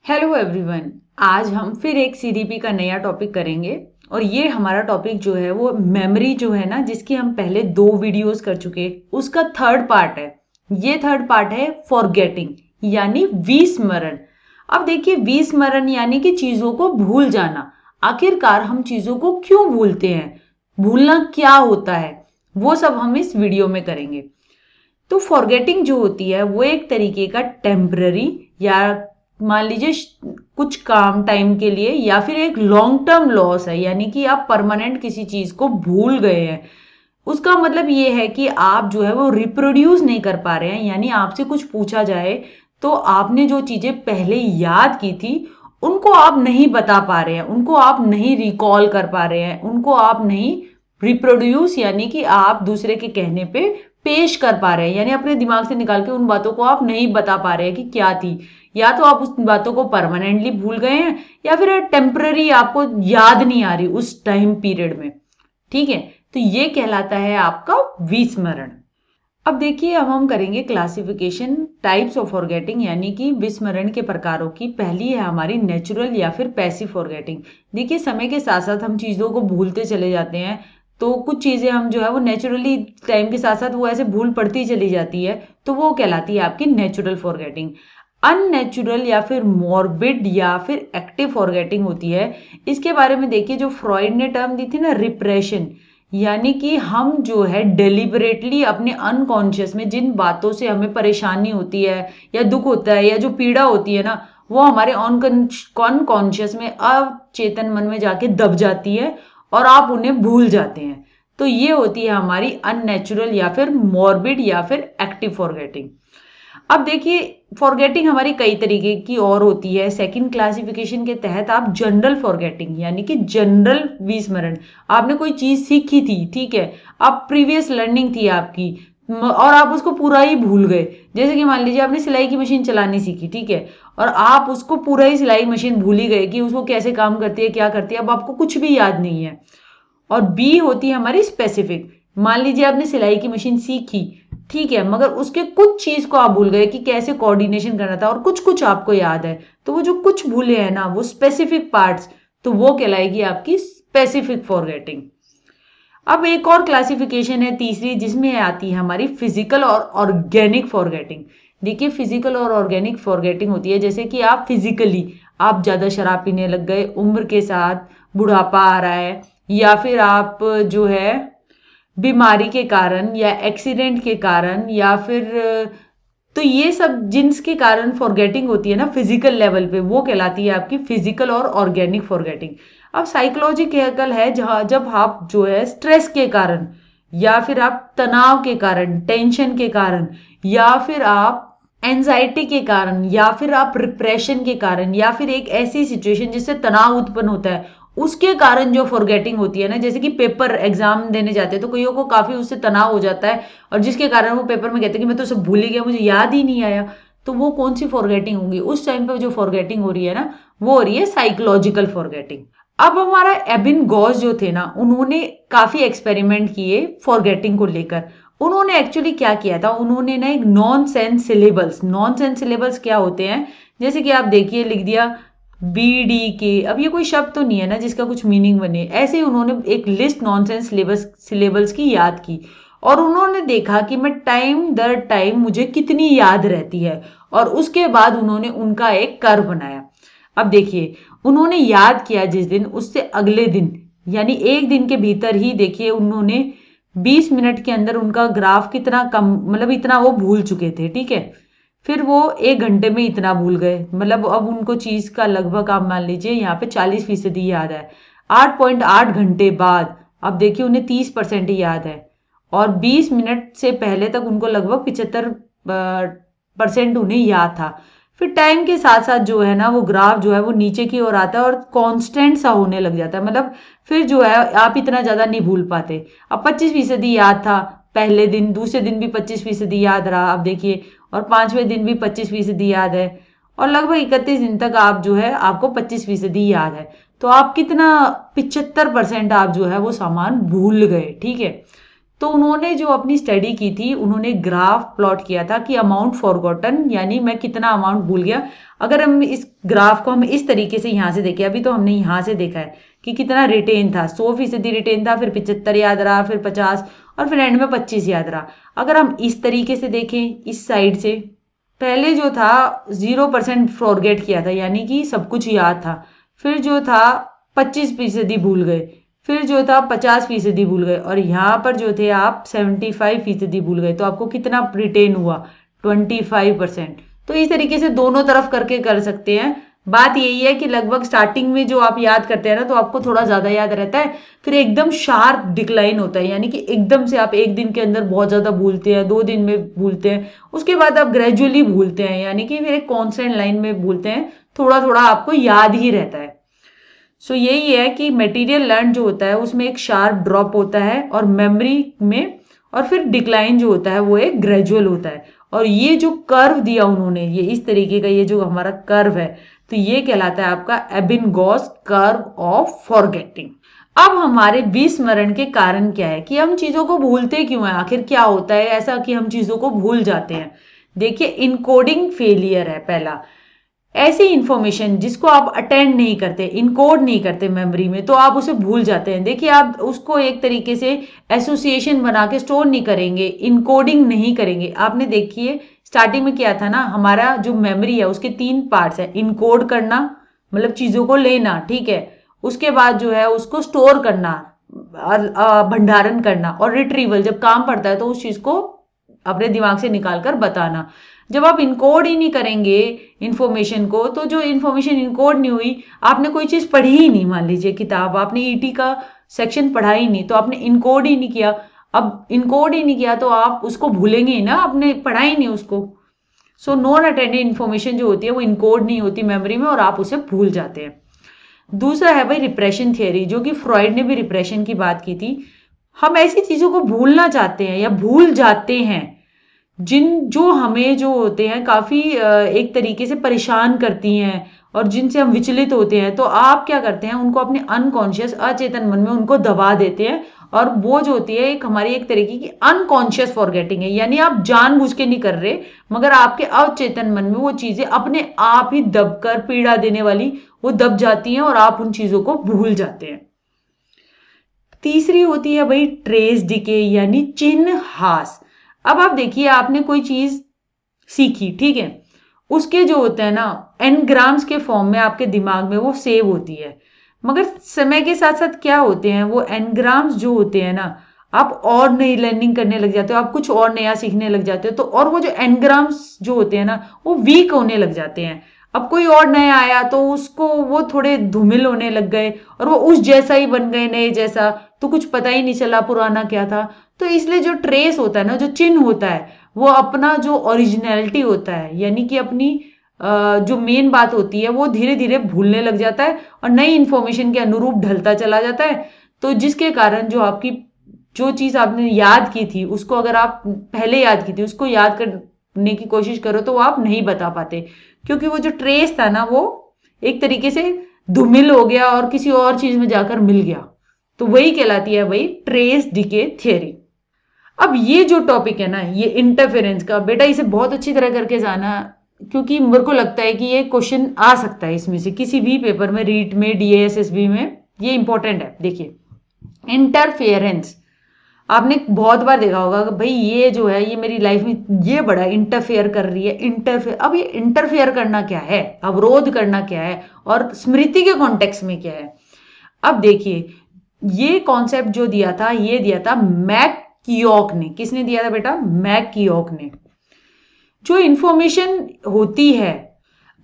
Hello everyone. आज हम फिर एक सीडीपी का नया टॉपिक करेंगे और ये हमारा टॉपिक जो है वो मेमोरी जो है ना, जिसकी हम पहले 2 वीडियोस कर चुके, उसका थर्ड पार्ट है। ये थर्ड पार्ट है फॉरगेटिंग यानी विस्मरण। अब देखिए, विस्मरण यानी कि चीजों को भूल जाना। आखिरकार हम चीजों को क्यों भूलते हैं, भूलना क्या होता है, वो सब हम इस वीडियो में करेंगे। तो फॉरगेटिंग जो होती है वो एक तरीके का टेम्पररी या मान लीजिए कुछ काम टाइम के लिए या फिर एक लॉन्ग टर्म लॉस है, यानी कि आप परमानेंट किसी चीज को भूल गए हैं। उसका मतलब ये है कि आप जो है वो रिप्रोड्यूस नहीं कर पा रहे हैं, यानी आपसे कुछ पूछा जाए तो आपने जो चीजें पहले याद की थी उनको आप नहीं बता पा रहे हैं, उनको आप नहीं रिकॉल कर पा रहे हैं, उनको आप नहीं रिप्रोड्यूस यानी कि आप दूसरे के कहने पे पेश कर पा रहे हैं, यानी अपने दिमाग से निकाल के उन बातों को आप नहीं बता पा रहे हैं कि क्या थी। या तो आप उस बातों को परमानेंटली भूल गए हैं या फिर टेम्पररी आपको याद नहीं आ रही उस टाइम पीरियड में। ठीक है, तो ये कहलाता है आपका विस्मरण। अब देखिए, अब हम करेंगे क्लासिफिकेशन टाइप्स ऑफ फॉरगेटिंग यानी कि विस्मरण के प्रकारों की। पहली है हमारी नेचुरल या फिर पैसिव फॉरगेटिंग। देखिए, समय के साथ साथ हम चीज़ों को भूलते चले जाते हैं, तो कुछ चीज़ें हम जो है वो नेचुरली टाइम के साथ साथ वो ऐसे भूल पड़ती चली जाती है, तो वो कहलाती है आपकी नेचुरल फॉरगेटिंग। अननेचुरल या फिर मॉर्बिड या फिर एक्टिव फॉरगेटिंग होती है। इसके बारे में देखिए, जो फ्रॉइड ने टर्म दी थी ना, रिप्रेशन, यानी कि हम जो है डेलिबरेटली अपने अनकॉन्शियस में जिन बातों से हमें परेशानी होती है या दुख होता है या जो पीड़ा होती है ना, वो हमारे अनकॉन्शियस में अचेतन मन में जाके दब जाती है और आप उन्हें भूल जाते हैं। तो ये होती है हमारी अननेचुरल या फिर मॉर्बिड या फिर एक्टिव फॉरगेटिंग। अब देखिए, फॉरगेटिंग हमारी कई तरीके की और होती है। सेकंड क्लासिफिकेशन के तहत आप जनरल फॉरगेटिंग यानी कि जनरल विस्मरण, आपने कोई चीज सीखी थी, ठीक है, आप प्रीवियस लर्निंग थी आपकी और आप उसको पूरा ही भूल गए। जैसे कि मान लीजिए आपने सिलाई की मशीन चलानी सीखी, ठीक है, और आप उसको पूरा ही सिलाई मशीन भूल ही गए कि उसको कैसे काम करती है, क्या करती है, अब आपको कुछ भी याद नहीं है। और बी होती है हमारी स्पेसिफिक। मान लीजिए आपने सिलाई की मशीन सीखी, ठीक है, मगर उसके कुछ चीज को आप भूल गए कि कैसे कोऑर्डिनेशन करना था और कुछ कुछ आपको याद है, तो वो जो कुछ भूले हैं ना, वो स्पेसिफिक पार्ट्स, तो वो कहलाएगी आपकी स्पेसिफिक फॉरगेटिंग। अब एक और क्लासिफिकेशन है तीसरी, जिसमें आती है हमारी फिजिकल और ऑर्गेनिक फॉरगेटिंग। देखिए, फिजिकल और ऑर्गेनिक फॉरगेटिंग होती है जैसे कि आप फिजिकली आप ज्यादा शराब पीने लग गए, उम्र के साथ बुढ़ापा आ रहा है, या फिर आप जो है बीमारी के कारण या एक्सीडेंट के कारण या फिर तो ये सब जिनके कारण फॉरगेटिंग होती है ना फिजिकल लेवल पे, वो कहलाती है आपकी फिजिकल और ऑर्गेनिक फॉरगेटिंग। अब साइकोलॉजिकल है, जहां जब आप जो है स्ट्रेस के कारण या फिर आप तनाव के कारण, टेंशन के कारण, या फिर आप एंजाइटी के कारण, या फिर आप रिप्रेशन के कारण, या फिर एक ऐसी सिचुएशन जिससे तनाव उत्पन्न होता है उसके कारण जो फॉरगेटिंग होती है ना, जैसे कि पेपर एग्जाम देने जाते हैं तो कईयों को काफी उससे तनाव हो जाता है और जिसके कारण वो पेपर में कहते हैं कि मैं तो सब भूल ही गया, मुझे याद ही नहीं आया। तो वो कौन सी फॉरगेटिंग होगी, उस टाइम पे जो फॉरगेटिंग हो रही है ना, वो हो रही है साइकोलॉजिकल फॉरगेटिंग। अब हमारा एबिन गॉस जो थे ना, उन्होंने काफी एक्सपेरिमेंट किए फॉरगेटिंग को लेकर। उन्होंने एक्चुअली क्या किया था, उन्होंने ना एक नॉन सेंस सिलेबल्स क्या होते हैं, जैसे कि आप देखिए लिख दिया BDK। अब ये कोई शब्द तो नहीं है ना जिसका कुछ मीनिंग बने, ऐसे ही उन्होंने एक लिस्ट नॉनसेंस सिलेबल्स की याद की और उन्होंने देखा कि मैं टाइम दर टाइम मुझे कितनी याद रहती है, और उसके बाद उन्होंने उनका एक कर्व बनाया। अब देखिए, उन्होंने याद किया जिस दिन, उससे अगले दिन यानी एक दिन के भीतर ही देखिए उन्होंने 20 मिनट के अंदर उनका ग्राफ कितना कम, मतलब इतना वो भूल चुके थे, ठीक है। फिर वो 1 घंटे में इतना भूल गए, मतलब अब उनको चीज का लगभग आप मान लीजिए यहाँ पे 40% याद है। 8.8 घंटे बाद अब देखिए उन्हें 30% ही याद है, और 20 मिनट से पहले तक उनको लगभग 75% उन्हें याद था। फिर टाइम के साथ साथ जो है ना, वो ग्राफ जो है वो नीचे की ओर आता है और कांस्टेंट सा होने लग जाता है, मतलब फिर जो है आप इतना ज्यादा नहीं भूल पाते। अब 25% याद था पहले दिन, दूसरे दिन भी 25% याद रहा, अब देखिए, और 5वें दिन भी 25% याद है, और लगभग 31 दिन तक आप जो है आपको 25% याद है। तो आप कितना 75% आप जो है वो सामान भूल गए, ठीक है। तो उन्होंने जो अपनी स्टडी की थी, उन्होंने ग्राफ प्लॉट किया था कि अमाउंट फॉरगॉटन, यानी मैं कितना अमाउंट भूल गया। अगर हम इस ग्राफ को हम इस तरीके से यहाँ से देखें, अभी तो हमने यहाँ से देखा है कि कितना रिटेन था, 100% रिटेन था, फिर 75 याद रहा, फिर 50 और फिर एंड में 25 याद रहा। अगर हम इस तरीके से देखें इस साइड से, पहले जो था 0% फॉरगेट किया था, यानी कि सब कुछ याद था। फिर जो था 25% भूल गए, फिर जो था 50% भूल गए, और यहाँ पर जो थे आप 75% भूल गए। तो आपको कितना रिटेन हुआ? 25%। तो इस तरीके से दोनों तरफ करके कर सकते हैं। बात यही है कि लगभग स्टार्टिंग में जो आप याद करते हैं ना, तो आपको थोड़ा ज्यादा याद रहता है, फिर एकदम शार्प डिक्लाइन होता है, यानी कि एकदम से आप एक दिन के अंदर बहुत ज्यादा भूलते हैं, 2 दिन में भूलते हैं, उसके बाद आप ग्रेजुअली भूलते हैं, यानी कि फिर एक कॉन्स्टेंट लाइन में भूलते हैं, थोड़ा थोड़ा आपको याद ही रहता है। सो यही है कि मटेरियल लर्न जो होता है उसमें एक शार्प ड्रॉप होता है और मेमोरी में, और फिर डिक्लाइन जो होता है वो एक ग्रेजुअल होता है। और ये जो कर्व दिया उन्होंने, ये इस तरीके का, ये जो हमारा कर्व है, तो ये कहलाता है आपका एबिंगहॉस कर्व ऑफ फॉरगेटिंग। अब हमारे विस्मरण के कारण क्या है, कि हम चीजों को भूलते क्यों हैं, आखिर क्या होता है ऐसा कि हम चीजों को भूल जाते हैं। देखिए, इनकोडिंग फेलियर है पहला। ऐसी इंफॉर्मेशन जिसको आप अटेंड नहीं करते, इनकोड नहीं करते मेमोरी में, तो आप उसे भूल जाते हैं। देखिए, आप उसको एक तरीके से एसोसिएशन बना के स्टोर नहीं करेंगे, इनकोडिंग नहीं करेंगे। आपने देखिए स्टार्टिंग में क्या था ना, हमारा जो मेमोरी है उसके 3 पार्ट्स है। इनकोड करना मतलब चीजों को लेना, ठीक है, उसके बाद जो है उसको स्टोर करना, भंडारण करना, और रिट्रीवल, जब काम पड़ता है तो उस चीज को अपने दिमाग से निकाल कर बताना। जब आप इनकोड ही नहीं करेंगे इंफॉर्मेशन को, तो जो इंफॉर्मेशन इनकोड नहीं हुई, आपने कोई चीज पढ़ी ही नहीं, मान लीजिए किताब, आपने ईटी का सेक्शन पढ़ा ही नहीं, तो आपने इनकोड ही नहीं किया। अब इनकोड ही नहीं किया तो आप उसको भूलेंगे ही ना, आपने पढ़ा ही नहीं उसको। सो नॉन अटेंडेड इन्फॉर्मेशन जो होती है वो इनकोड नहीं होती मेमोरी में, और आप उसे भूल जाते हैं। दूसरा है भाई रिप्रेशन थियरी, जो कि फ्रॉइड ने भी रिप्रेशन की बात की थी। हम ऐसी चीजों को भूलना चाहते हैं या भूल जाते हैं जो हमें जो होते हैं काफी एक तरीके से परेशान करती हैं, और जिनसे हम विचलित होते हैं। तो आप क्या करते हैं, उनको अपने अनकॉन्शियस, अचेतन मन में उनको दबा देते हैं, और वो जो होती है एक हमारी एक तरीके की अनकॉन्शियस फॉरगेटिंग है, यानी आप जानबूझ के नहीं कर रहे, मगर आपके अचेतन मन में वो चीजें अपने आप ही दबकर, पीड़ा देने वाली, वो दब जाती हैं और आप उन चीजों को भूल जाते हैं। तीसरी होती है भाई ट्रेस डिके, यानी चिन्ह हास। अब आप देखिए, आपने कोई चीज सीखी, ठीक है, उसके जो होते हैं ना एनग्राम्स के फॉर्म में आपके दिमाग में वो सेव होती है, मगर समय के साथ साथ क्या होते हैं, वो एनग्राम्स जो होते हैं ना, आप और नई लर्निंग करने लग जाते हो, आप कुछ और नया सीखने लग जाते हो, तो और वो जो एनग्राम्स जो होते हैं ना, वो वीक होने लग जाते हैं। अब कोई और नया आया तो उसको वो थोड़े धूमिल होने लग गए, और वो उस जैसा ही बन गए, नए जैसा, तो कुछ पता ही नहीं चला पुराना क्या था। तो इसलिए जो ट्रेस होता है ना, जो चिन्ह होता है, वो अपना जो ओरिजिनलिटी होता है, यानी कि अपनी जो मेन बात होती है, वो धीरे धीरे भूलने लग जाता है और नई इंफॉर्मेशन के अनुरूप ढलता चला जाता है। तो जिसके कारण जो आपकी जो चीज आपने याद की थी, उसको अगर आप पहले याद की थी, उसको याद करने की कोशिश करो तो वो आप नहीं बता पाते, क्योंकि वो जो ट्रेस था ना, वो एक तरीके से धूमिल हो गया और किसी और चीज में जाकर मिल गया। तो वही कहलाती है भाई ट्रेस डिके थ्योरी। अब ये जो टॉपिक है ना, ये इंटरफेरेंस का, बेटा इसे बहुत अच्छी तरह करके जाना, क्योंकि मेरे को लगता है कि ये क्वेश्चन आ सकता है इसमें से किसी भी पेपर में, रीट में, डीएसएसबी में, ये इंपॉर्टेंट है। देखिए, इंटरफेरेंस आपने बहुत बार देखा होगा कि भाई ये जो है, ये मेरी लाइफ में ये बड़ा इंटरफेयर कर रही है। इंटरफेयर, अब ये इंटरफेयर करना क्या है, अवरोध करना क्या है, और स्मृति के कॉन्टेक्स्ट में क्या है। अब देखिए, ये कॉन्सेप्ट जो दिया था, ये दिया था मैककियोक ने। किसने दिया था बेटा? मैककियोक ने। जो इंफॉर्मेशन होती है,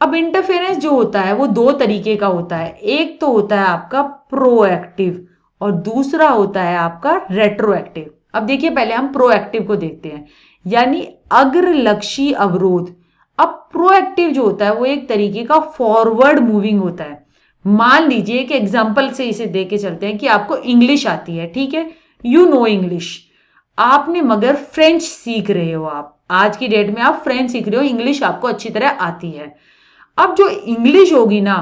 अब इंटरफेरेंस जो होता है वो 2 तरीके का होता है। एक तो होता है आपका प्रोएक्टिव, और दूसरा होता है आपका रेट्रोएक्टिव। अब देखिए, पहले हम प्रोएक्टिव को देखते हैं, यानी अग्रलक्षी अवरोध। अब प्रोएक्टिव जो होता है वो एक तरीके का फॉरवर्ड मूविंग होता है। मान लीजिए कि एग्जाम्पल से इसे दे के चलते हैं कि आपको इंग्लिश आती है, ठीक है, यू नो इंग्लिश, आपने मगर फ्रेंच सीख रहे हो, आप आज की डेट में आप फ्रेंच सीख रहे हो, इंग्लिश आपको अच्छी तरह आती है। अब जो इंग्लिश होगी ना,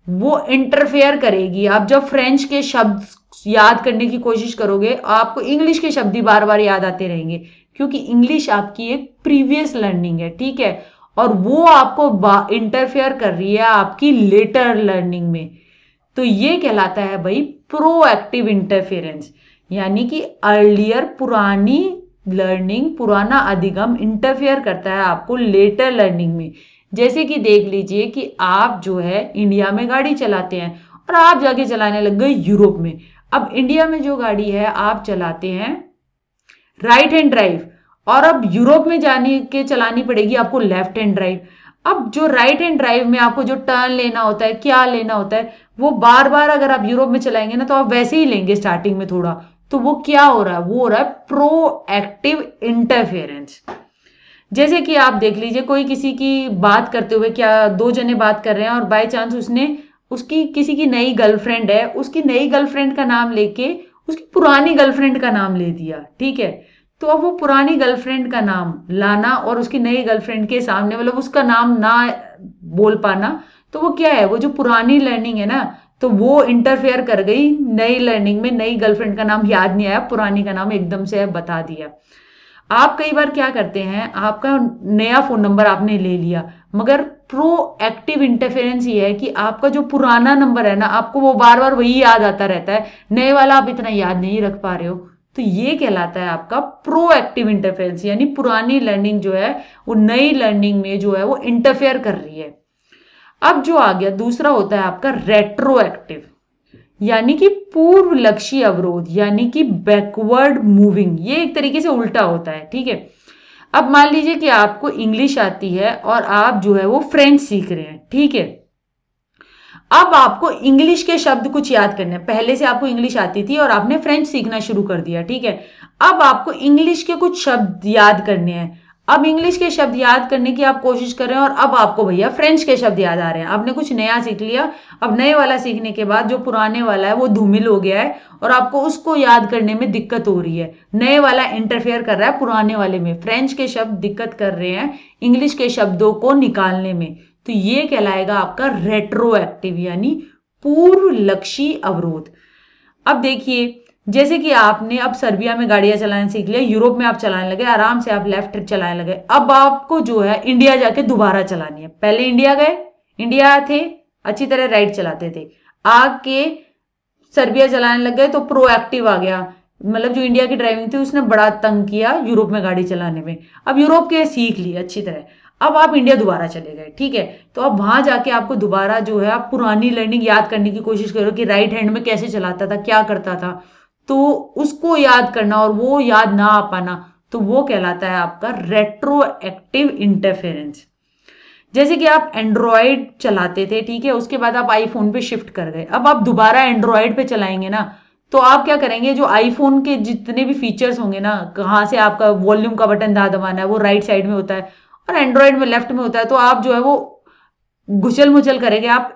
वो इंटरफेयर करेगी। आप जब फ्रेंच के शब्द याद करने की कोशिश करोगे आपको इंग्लिश के शब्द ही बार बार याद आते रहेंगे, क्योंकि इंग्लिश आपकी एक प्रीवियस लर्निंग है, ठीक है, और वो आपको इंटरफेयर कर रही है आपकी लेटर लर्निंग में। तो ये कहलाता है भाई प्रोएक्टिव इंटरफेरेंस, यानी कि अर्लियर पुरानी लर्निंग, पुराना अधिगम इंटरफेयर करता है आपको लेटर लर्निंग में। जैसे कि देख लीजिए कि आप जो है इंडिया में गाड़ी चलाते हैं और आप जाके चलाने लग गए यूरोप में। अब इंडिया में जो गाड़ी है आप चलाते हैं राइट हैंड ड्राइव, और अब यूरोप में जाने के चलानी पड़ेगी आपको लेफ्ट हैंड ड्राइव। अब जो राइट हैंड ड्राइव में आपको जो टर्न लेना होता है, क्या लेना होता है, वो बार बार अगर आप यूरोप में चलाएंगे ना तो आप वैसे ही लेंगे स्टार्टिंग में थोड़ा। तो वो क्या हो रहा है, वो हो रहा है प्रोएक्टिव इंटरफेरेंस। जैसे कि आप देख लीजिए कोई किसी की बात करते हुए, क्या दो जने बात कर रहे हैं और बाय चांस उसने उसकी किसी की नई गर्लफ्रेंड है, उसकी नई गर्लफ्रेंड का नाम लेके उसकी पुरानी गर्लफ्रेंड का नाम ले दिया, ठीक है। तो अब वो पुरानी गर्लफ्रेंड का नाम लाना और उसकी नई गर्लफ्रेंड के सामने मतलब उसका नाम ना बोल पाना, तो वो क्या है, वो जो पुरानी लर्निंग है ना, तो वो इंटरफेयर कर गई नई लर्निंग में। नई गर्लफ्रेंड का नाम याद नहीं आया, पुरानी का नाम एकदम से बता दिया। आप कई बार क्या करते हैं, आपका नया फोन नंबर आपने ले लिया, मगर प्रोएक्टिव इंटरफेरेंस ये है कि आपका जो पुराना नंबर है ना, आपको वो बार बार वही याद आता रहता है, नए वाला आप इतना याद नहीं रख पा रहे हो। तो ये कहलाता है आपका प्रोएक्टिव इंटरफेरेंस, यानी पुरानी लर्निंग जो है वो नई लर्निंग में जो है वो इंटरफेयर कर रही है। अब जो आ गया दूसरा होता है आपका रेट्रोएक्टिव, यानी कि पूर्व लक्ष्य अवरोध, यानी कि बैकवर्ड मूविंग। ये एक तरीके से उल्टा होता है, ठीक है। अब मान लीजिए कि आपको इंग्लिश आती है और आप जो है वो फ्रेंच सीख रहे हैं, ठीक है। अब आपको इंग्लिश के शब्द कुछ याद करने हैं, पहले से आपको इंग्लिश आती थी और आपने फ्रेंच सीखना शुरू कर दिया, ठीक है। अब आपको इंग्लिश के कुछ शब्द याद करने हैं। अब इंग्लिश के शब्द याद करने की आप कोशिश कर रहे हैं और अब आपको भैया फ्रेंच के शब्द याद आ रहे हैं, आपने कुछ नया सीख लिया। अब नए वाला सीखने के बाद जो पुराने वाला है वो धूमिल हो गया है और आपको उसको याद करने में दिक्कत हो रही है। नए वाला इंटरफेयर कर रहा है पुराने वाले में, फ्रेंच के शब्द दिक्कत कर रहे हैं इंग्लिश के शब्दों को निकालने में। तो ये कहलाएगा आपका रेट्रोएक्टिव, यानी पूर्व लक्षी अवरोध। अब देखिए, जैसे कि आपने अब सर्बिया में गाड़ियां चलाना सीख लिया, यूरोप में आप चलाने लगे, आराम से आप लेफ्ट चलाने लगे। अब आपको जो है इंडिया जाके दोबारा चलानी है। पहले इंडिया गए, इंडिया थे, अच्छी तरह राइट चलाते थे, आके सर्बिया चलाने लग गए तो प्रोएक्टिव आ गया, मतलब जो इंडिया की ड्राइविंग थी उसने बड़ा तंग किया यूरोप में गाड़ी चलाने में। अब यूरोप के सीख ली अच्छी तरह, अब आप इंडिया दोबारा चले गए, ठीक है। तो अब वहां जाके आपको दोबारा जो है आप पुरानी लर्निंग याद करने की कोशिश करो कि राइट हैंड में कैसे चलाता था, क्या करता था, तो उसको याद करना और वो याद ना आ पाना, तो वो कहलाता है आपका रेट्रोएक्टिव इंटरफेरेंस। जैसे कि आप एंड्रॉयड चलाते थे, ठीक है, उसके बाद आप आईफोन पे शिफ्ट कर गए, अब आप दोबारा एंड्रॉयड पे चलाएंगे ना, तो आप क्या करेंगे, जो आईफोन के जितने भी फीचर्स होंगे ना, कहाँ से आपका वॉल्यूम का बटन दबाना है वो राइट साइड में होता है और एंड्रॉयड में लेफ्ट में होता है, तो आप जो है वो घुचल मुचल करेंगे, आप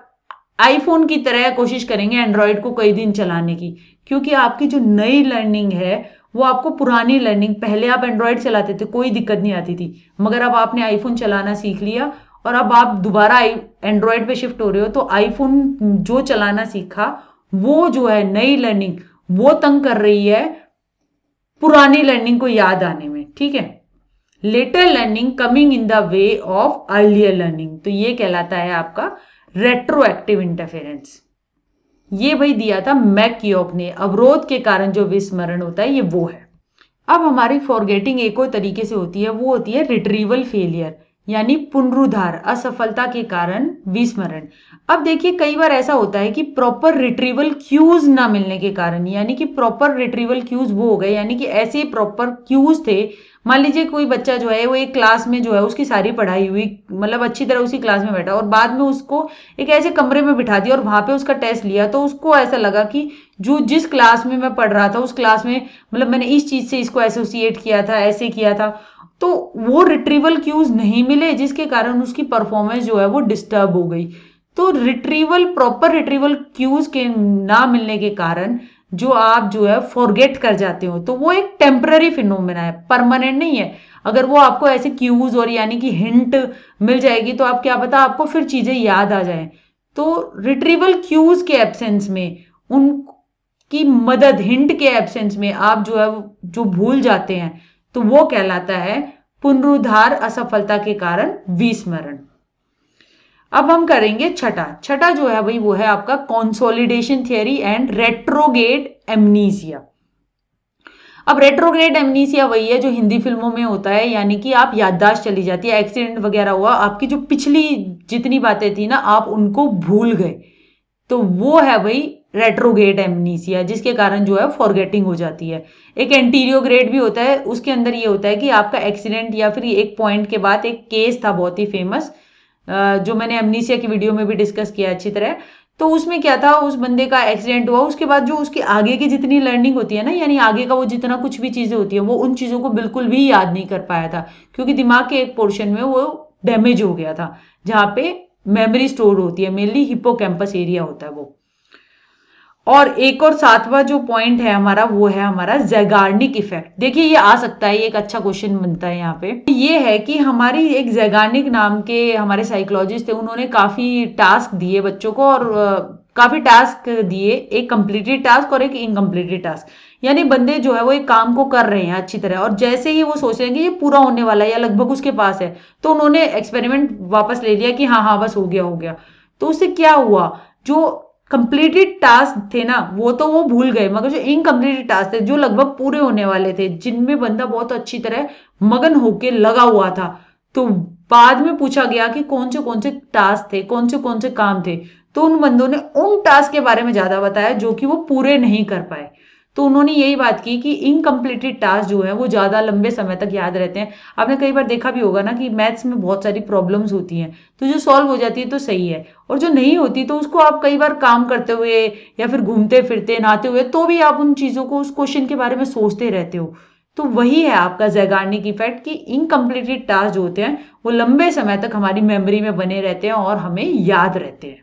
आईफोन की तरह कोशिश करेंगे एंड्रॉयड को कई दिन चलाने की, क्योंकि आपकी जो नई लर्निंग है वो आपको पुरानी लर्निंग, पहले आप एंड्रॉयड चलाते थे कोई दिक्कत नहीं आती थी, मगर अब आपने आईफोन चलाना सीख लिया और अब आप दोबारा एंड्रॉयड पे शिफ्ट हो रहे हो, तो आईफोन जो चलाना सीखा वो जो है नई लर्निंग वो तंग कर रही है पुरानी लर्निंग को याद आने में, ठीक है। Later learning coming in the way of earlier learning, तो ये कहलाता है आपका रेट्रोएक्टिव इंटरफेरेंस। ये भाई दिया था मैककियोक ने, अवरोध के कारण जो विस्मरण होता है ये वो है। अब हमारी फॉरगेटिंग एक और तरीके से होती है, वो होती है रिट्रीवल फेलियर, यानी पुनरुद्धार, असफलता के कारण विस्मरण। अब देखिए कई बार ऐसा होता है कि प्रॉपर रिट्रीवल क्यूज ना मिलने के कारण, यानी कि प्रॉपर रिट्रीवल क्यूज वो हो गए, यानी कि ऐसे प्रॉपर क्यूज थे, मान लीजिए कोई बच्चा जो है वो एक क्लास में जो है उसकी सारी पढ़ाई हुई, मतलब अच्छी तरह उसी क्लास में बैठा और बाद में उसको एक ऐसे कमरे में बिठा दिया और वहां पे उसका टेस्ट लिया, तो उसको ऐसा लगा कि जो जिस क्लास में मैं पढ़ रहा था उस क्लास में मतलब मैंने इस चीज से इसको एसोसिएट किया था, ऐसे किया था, तो वो रिट्रीवल क्यूज नहीं मिले जिसके कारण उसकी परफॉर्मेंस जो है वो डिस्टर्ब हो गई। तो रिट्रीवल, प्रॉपर रिट्रीवल क्यूज के ना मिलने के कारण जो आप जो है फॉरगेट कर जाते हो, तो वो एक टेम्पररी फिनोमेना है, परमानेंट नहीं है। अगर वो आपको ऐसे क्यूज और यानी कि हिंट मिल जाएगी तो आप क्या पता आपको फिर चीजें याद आ जाए। तो रिट्रीवल क्यूज के एब्सेंस में उन की मदद, हिंट के एब्सेंस में आप जो है जो भूल जाते हैं, तो वो कहलाता है पुनरुद्धार असफलता के कारण विस्मरण। अब हम करेंगे छठा। छठा जो है भाई वो है आपका consolidation theory and retrograde amnesia. अब रेट्रोग्रेड एमनीसिया वही है जो हिंदी फिल्मों में होता है, यानी कि आप याददाश्त चली जाती है, एक्सीडेंट वगैरह हुआ, आपकी जो पिछली जितनी बातें थी ना आप उनको भूल गए, तो वो है भाई रेट्रोग्रेड एमनीसिया, जिसके कारण जो है फॉरगेटिंग हो जाती है। एक एंटीरियोग्रेड भी होता है, उसके अंदर ये होता है कि आपका एक्सीडेंट या फिर एक पॉइंट के बाद एक केस था बहुत ही फेमस, जो मैंने एमनीसिया की वीडियो में भी डिस्कस किया अच्छी तरह। तो उसमें क्या था, उस बंदे का एक्सीडेंट हुआ, उसके बाद जो उसकी आगे की जितनी लर्निंग होती है ना, यानी आगे का वो जितना कुछ भी चीजें होती है वो उन चीजों को बिल्कुल भी याद नहीं कर पाया था, क्योंकि दिमाग के एक पोर्शन में वो डैमेज हो गया था, जहां पे मेमोरी स्टोर होती है, मेनली हिप्पोकैम्पस एरिया होता है वो। और एक और सातवां जो पॉइंट है हमारा वो है हमारा ज़ैगार्निक इफेक्ट। देखिए ये आ सकता है, ये एक अच्छा क्वेश्चन बनता है यहाँ पे। ये है कि हमारी एक ज़ैगार्निक नाम के हमारे साइकोलॉजिस्ट थे, उन्होंने काफी टास्क दिए बच्चों को, और काफी टास्क दिए, एक कंप्लीटेड टास्क और एक इनकम्प्लीटेड टास्क। यानी बंदे जो है वो एक काम को कर रहे हैं अच्छी तरह, और जैसे ही वो सोच रहे हैं कि ये पूरा होने वाला है या लगभग उसके पास है, तो उन्होंने एक्सपेरिमेंट वापस ले लिया कि हाँ हाँ बस हो गया हो गया। तो उससे क्या हुआ, जो कंप्लीटेड टास्क थे ना वो तो वो भूल गए, मगर जो इनकम्प्लीटेड टास्क थे जो लगभग पूरे होने वाले थे, जिनमें बंदा बहुत अच्छी तरह मगन होके लगा हुआ था, तो बाद में पूछा गया कि कौन से टास्क थे, कौन से काम थे, तो उन बंदों ने उन टास्क के बारे में ज्यादा बताया जो कि वो पूरे नहीं कर पाए। तो उन्होंने यही बात की कि इनकम्प्लीटेड टास्क जो है वो ज्यादा लंबे समय तक याद रहते हैं। आपने कई बार देखा भी होगा ना कि मैथ्स में बहुत सारी प्रॉब्लम्स होती हैं, तो जो सॉल्व हो जाती है तो सही है, और जो नहीं होती तो उसको आप कई बार काम करते हुए या फिर घूमते फिरते नहाते हुए तो भी आप उन चीजों को, उस क्वेश्चन के बारे में सोचते रहते हो। तो वही है आपका ज़ैगार्निक इफेक्ट, कि इनकम्प्लीटेड टास्क जो होते हैं वो लंबे समय तक हमारी मेमोरी में बने रहते हैं और हमें याद रहते हैं।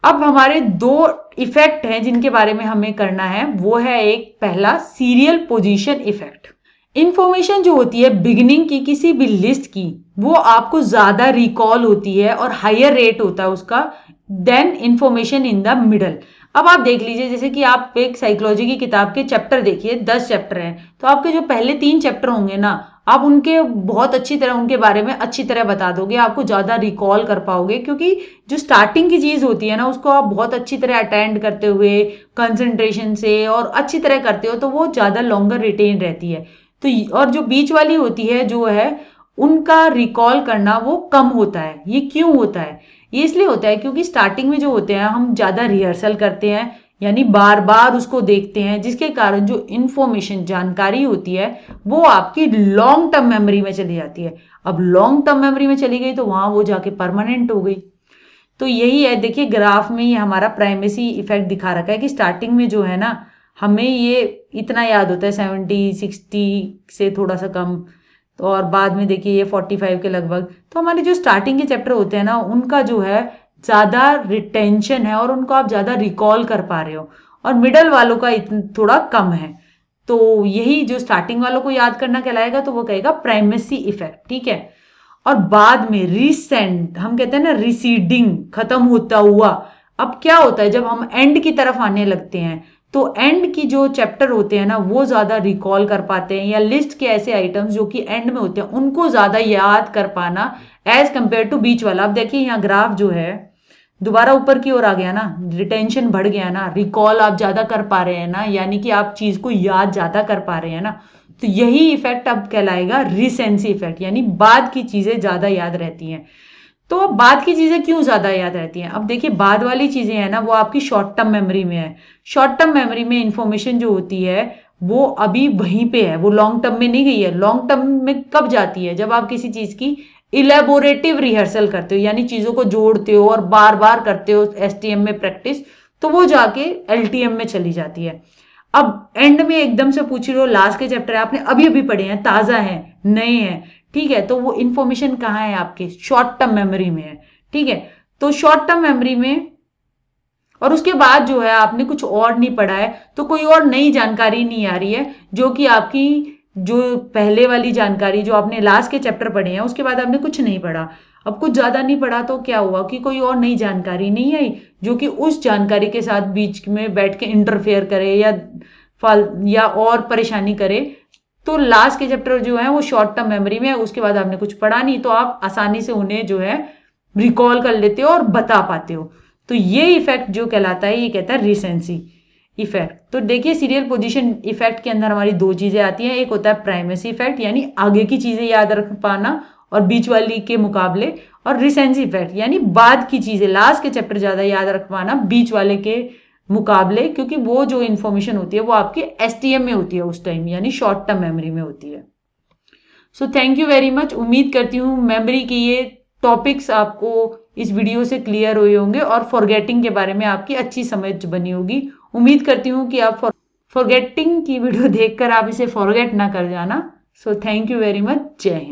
अब हमारे दो इफेक्ट हैं जिनके बारे में हमें करना है, वो है एक पहला सीरियल पोजीशन इफेक्ट। इंफॉर्मेशन जो होती है बिगिनिंग की किसी भी लिस्ट की, वो आपको ज्यादा रिकॉल होती है और हायर रेट होता है उसका then information in the middle. अब आप देख लीजिए, जैसे कि आप एक साइकोलॉजी की किताब के चैप्टर देखिए, 10 चैप्टर हैं, तो आपके जो पहले 3 चैप्टर होंगे ना, आप उनके बहुत अच्छी तरह उनके बारे में अच्छी तरह बता दोगे, आपको ज्यादा रिकॉल कर पाओगे, क्योंकि जो स्टार्टिंग की चीज होती है ना उसको आप बहुत अच्छी तरह अटेंड करते हुए कंसंट्रेशन से और अच्छी तरह करते हो, तो वो ज्यादा लॉन्गर रिटेन रहती है। तो और जो बीच वाली होती है जो है, उनका रिकॉल करना वो कम होता है। ये क्यों होता है? ये इसलिए होता है क्योंकि स्टार्टिंग में जो होते हैं हम ज्यादा रिहर्सल करते हैं, यानी बार बार उसको देखते हैं, जिसके कारण जो इंफॉर्मेशन जानकारी होती है वो आपकी लॉन्ग टर्म मेमोरी में चली जाती है। अब लॉन्ग टर्म मेमोरी में चली गई तो वहां वो जाके परमानेंट हो गई। तो यही है, देखिए ग्राफ में ये हमारा प्राइमेसी इफेक्ट दिखा रखा है कि स्टार्टिंग में जो है ना हमें ये इतना याद होता है, 70-60 से थोड़ा सा कम, तो और बाद में देखिए ये 45 के लगभग। तो हमारे जो स्टार्टिंग के चैप्टर होते हैं ना उनका जो है ज्यादा रिटेंशन है और उनको आप ज्यादा रिकॉल कर पा रहे हो, और मिडल वालों का थोड़ा कम है। तो यही जो स्टार्टिंग वालों को याद करना कहलाएगा, तो वो कहेगा प्राइमेसी इफेक्ट, ठीक है। और बाद में रिसेंट, हम कहते हैं ना रिसीडिंग, खत्म होता हुआ। अब क्या होता है जब हम एंड की तरफ आने लगते हैं, तो एंड की जो चैप्टर होते हैं ना वो ज्यादा रिकॉल कर पाते हैं, या लिस्ट के ऐसे आइटम्स जो कि एंड में होते हैं उनको ज्यादा याद कर पाना एज कंपेयर टू बीच वाला। अब देखिए यहाँ ग्राफ जो है दोबारा ऊपर की ओर आ गया ना, रिटेंशन बढ़ गया ना, रिकॉल आप ज्यादा कर पा रहे हैं ना, यानी कि आप चीज को याद ज्यादा कर पा रहे हैं ना। तो यही इफेक्ट अब कहलाएगा रिसेंसी इफेक्ट, यानी बाद की चीजें ज्यादा याद रहती हैं। तो बाद की चीजें क्यों ज्यादा याद रहती हैं? अब देखिए बाद वाली चीजें हैं ना वो आपकी शॉर्ट टर्म मेमोरी में है। शॉर्ट टर्म मेमोरी में इंफॉर्मेशन जो होती है वो अभी वहीं पे है, वो लॉन्ग टर्म में नहीं गई है। लॉन्ग टर्म में कब जाती है? जब आप किसी चीज की इलेबोरेटिव रिहर्सल करते हो, यानी चीजों को जोड़ते हो और बार बार करते हो एसटीएम में प्रैक्टिस, तो वो जाके एलटीएम में चली जाती है। अब एंड में एकदम से पूछ रहे हो, लास्ट के चैप्टर आपने अभी अभी पढ़े हैं, ताजा है, नए हैं, ठीक है, तो वो इंफॉर्मेशन कहाँ है? आपके शॉर्ट टर्म मेमोरी में है, ठीक है। तो शॉर्ट टर्म मेमोरी में, और उसके बाद जो है आपने कुछ और नहीं पढ़ा है, तो कोई और नई जानकारी नहीं आ रही है जो कि आपकी जो पहले वाली जानकारी जो आपने लास्ट के चैप्टर पढ़े हैं उसके बाद आपने कुछ नहीं पढ़ा, अब कुछ ज्यादा नहीं पढ़ा तो क्या हुआ कि कोई और नई जानकारी नहीं आई जो कि उस जानकारी के साथ बीच में बैठ के इंटरफेयर करे या और परेशानी करे। तो लास्ट के चैप्टर जो है वो शॉर्ट टर्म मेमोरी में है, उसके बाद आपने कुछ पढ़ा नहीं तो आप आसानी से उन्हें जो है रिकॉल कर लेते हो और बता पाते हो। तो ये इफेक्ट जो कहलाता है ये कहता है रिसेंसी इफेक्ट। तो देखिए सीरियल पोजीशन इफेक्ट के अंदर हमारी दो चीजें आती हैं, एक होता है प्राइमेसी इफेक्ट यानी आगे की चीजें याद रख पाना और बीच वाली के मुकाबले, और रिसेंसी इफेक्ट यानी बाद की चीजें, लास्ट के चैप्टर ज्यादा याद रख पाना बीच वाले के मुकाबले, क्योंकि वो जो इन्फॉर्मेशन होती है वो आपकी एसटीएम में होती है उस टाइम, यानी शॉर्ट टर्म मेमोरी में होती है। So thank you very much. उम्मीद करती हूँ मेमोरी की ये टॉपिक्स आपको इस वीडियो से क्लियर हुए होंगे और फॉरगेटिंग के बारे में आपकी अच्छी समझ बनी होगी। उम्मीद करती हूँ कि आप फॉरगेटिंग की वीडियो देखकर आप इसे फॉरगेट ना कर जाना। So thank you very much. जय हिंद।